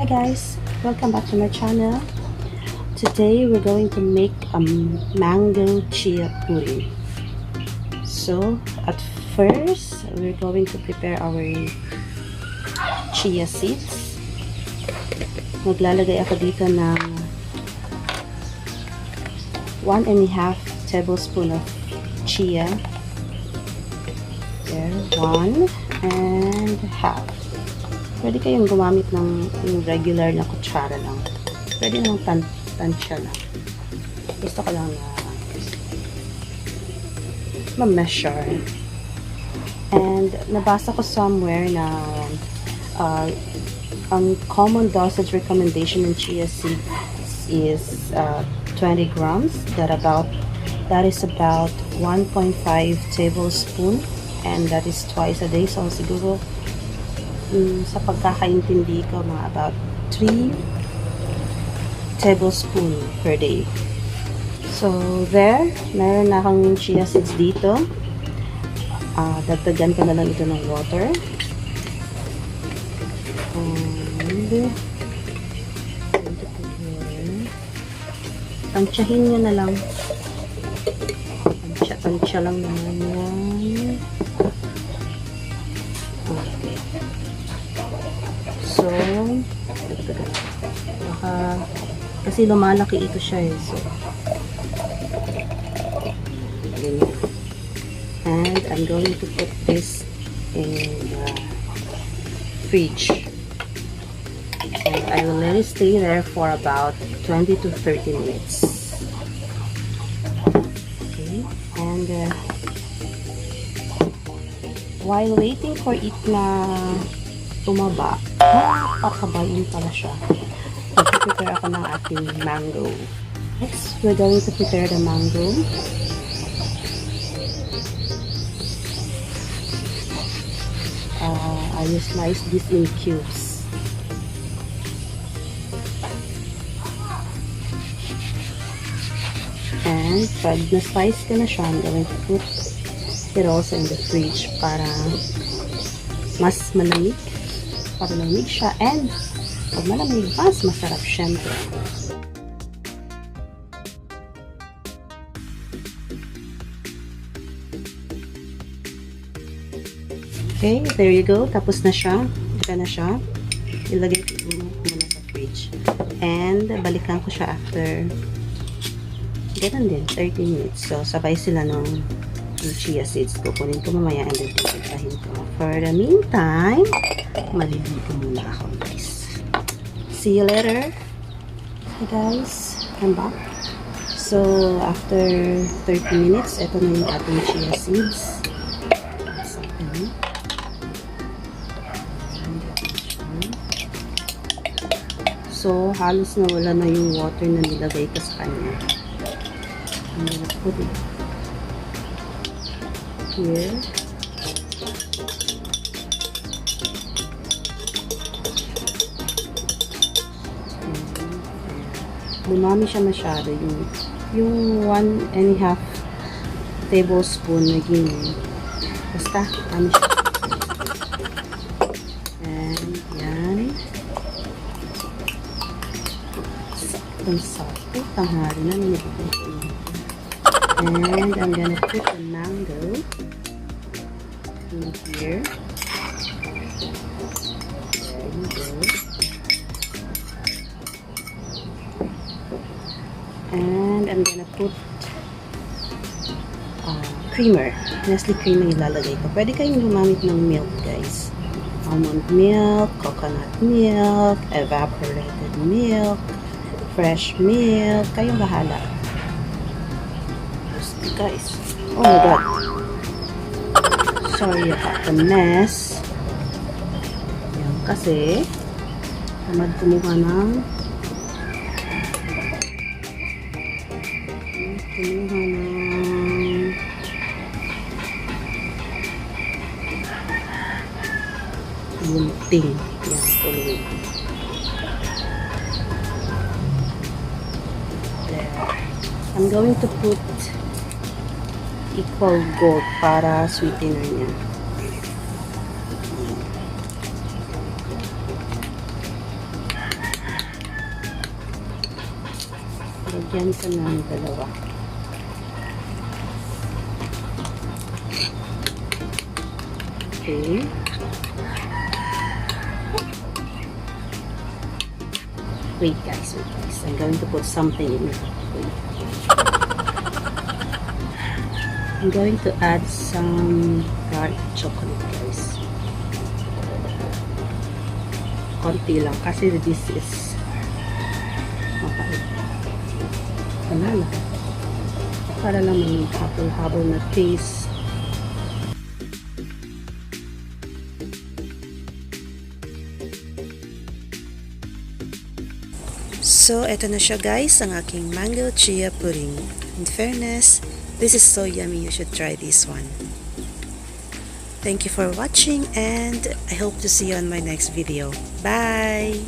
guys, welcome back to my channel. Today we're going to make a mango chia pudding. So at first we're going to prepare our chia seeds. Maglalagay ako dito ng 1.5 tablespoon of chia. There, 1.5. Pwede kayong gumamit ng yung regular na kutsara lang. Pwede nang tansya lang. Gusto ko lang na ma-measure. And nabasa ko somewhere na ang common dosage recommendation in chia seeds is 20 grams. That is about 1.5 tablespoon, and that is twice a day. So siguro sa pagkakaintindi ko, mga about 3 tablespoon per day. So there, meron na akong chia seeds dito. Dagdagan ko na lang ito ng water. And tansyahin nyo na lang. Tansya lang naman yan. Okay. So, kasi lumalaki ito siya eh. So, ganyan. And I'm going to put this in the fridge. And I will let it stay there for about 20 to 30 minutes. Okay. And while waiting for it na tumaba, pakabayin pala siya. Prepare ako ng ating mango. Next, we're going to prepare the mango. I will slice this in cubes. And pag na-slice ko na siya, I'm going to put it also in the fridge para mas malamig. Para malamig siya, and pag malamig, mas masarap syempre. Okay, there you go. Tapos na siya. Ika na siya. Ilagay ko muna sa fridge. And balikan ko siya after ganun din, 30 minutes. So, sabay sila ng chia seeds. Kukunin ko mamaya and then pipitahin ko. For the meantime, maliligo muna ako, guys. See you later. Hey guys, I'm back. So, after 30 minutes, ito na yung ating chia seeds. So, halos nawala na yung water na nilagay ko sa kanya. I'm gonna put it here. Lumami siya masyado. Yung 1.5 tablespoon naging basta, kami siya. And, yan. Sakto, tanghali na nilagay. And I'm gonna put the mango in here. There you go. And I'm gonna put creamer. Nestle creamer ilalagay ko. Pwede kayong gumamit ng milk, guys. Almond milk, coconut milk, evaporated milk, fresh milk. Kayong bahala. Guys. Oh my god. Sorry about the mess. Yan, kasi tamad kumuha ng gunting. Yan, tuloy. There. I'm going to put equal gold para sweetener niya. Lagyan ko ng dalawa. Okay. Wait guys, wait guys. I'm going to put something in it. Wait. I'm going to add some dark chocolate guys. Konti lang kasi this is banana. Para lang may habol-habol na taste. So, eto na siya guys, ang aking mango chia pudding. In fairness, this is so yummy. You should try this one. Thank you for watching and I hope to see you on my next video. Bye!